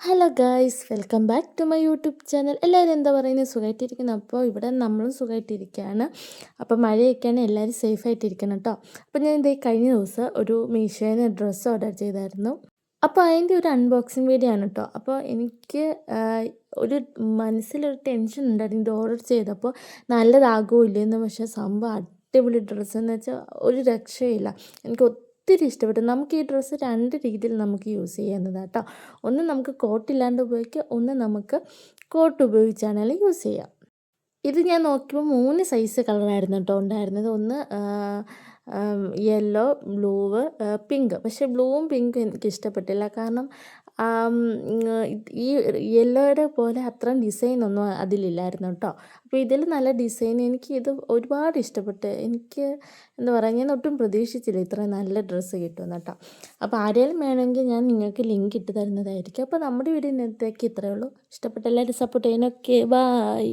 Hello guys, welcome back to my YouTube channel. എല്ലാവരും എന്താ പറയുന്നത്, സുഖമായിട്ടിരിക്കുന്നു. അപ്പോൾ ഇവിടെ നമ്മളും സുഖമായിട്ടിരിക്കുകയാണ്. അപ്പോൾ മഴയൊക്കെയാണ്, എല്ലാവരും സേഫായിട്ടിരിക്കണം കേട്ടോ. അപ്പോൾ ഞാൻ ഇതേ കഴിഞ്ഞ ദിവസം ഒരു മീഷോയിൽ ഡ്രസ്സ് ഓർഡർ ചെയ്തായിരുന്നു. അപ്പോൾ അതിൻ്റെ ഒരു അൺബോക്സിങ് വീഡിയോ ആണ് കേട്ടോ. അപ്പോൾ എനിക്ക് ഒരു മനസ്സിലൊരു ടെൻഷൻ ഉണ്ടായിരുന്നു ഇത് ഓർഡർ ചെയ്തപ്പോൾ നല്ലതാകുമോ ഇല്ലയെന്ന്. പക്ഷേ സംഭവം അടിപൊളി ഡ്രസ്സ് എന്ന് വെച്ചാൽ ഒരു രക്ഷയില്ല. എനിക്ക് ഒത്തിരി ഇഷ്ടപ്പെട്ടു. നമുക്ക് ഈ ഡ്രസ്സ് രണ്ട് രീതിയിൽ നമുക്ക് യൂസ് ചെയ്യുന്നതാണ് കേട്ടോ. ഒന്ന് നമുക്ക് കോട്ടില്ലാണ്ട് ഉപയോഗിക്കുക, ഒന്ന് നമുക്ക് കോട്ട് ഉപയോഗിച്ചാണെങ്കിലും യൂസ് ചെയ്യാം. ഇത് ഞാൻ നോക്കിയപ്പോൾ 3 സൈസ് കളറായിരുന്നു കേട്ടോ ഉണ്ടായിരുന്നത്. ഒന്ന് യെല്ലോ, ബ്ലൂവ്, പിങ്ക്. പക്ഷേ ബ്ലൂവും പിങ്കും എനിക്കിഷ്ടപ്പെട്ടില്ല. കാരണം ഈ യെല്ലോയുടെ പോലെ അത്രയും ഡിസൈനൊന്നും അതിലില്ലായിരുന്നു കേട്ടോ. അപ്പോൾ ഇതിൽ നല്ല ഡിസൈൻ, എനിക്ക് ഇത് ഒരുപാട് ഇഷ്ടപ്പെട്ട്. എനിക്ക് എന്താ പറയുക, ഞാൻ ഒട്ടും പ്രതീക്ഷിച്ചില്ല ഇത്രയും നല്ല ഡ്രസ്സ് കിട്ടുമെന്ന് കേട്ടോ. അപ്പോൾ ആരെങ്കിലും വേണമെങ്കിൽ ഞാൻ നിങ്ങൾക്ക് ലിങ്ക് ഇട്ട് തരുന്നതായിരിക്കും. അപ്പോൾ നമ്മുടെ വീഡിയോ ഇന്നത്തേക്ക് ഇത്രയേ ഉള്ളൂ. ഇഷ്ടപ്പെട്ട എല്ലാവരും സപ്പോർട്ട് ചെയ്യാനൊക്കെ. ബായ്.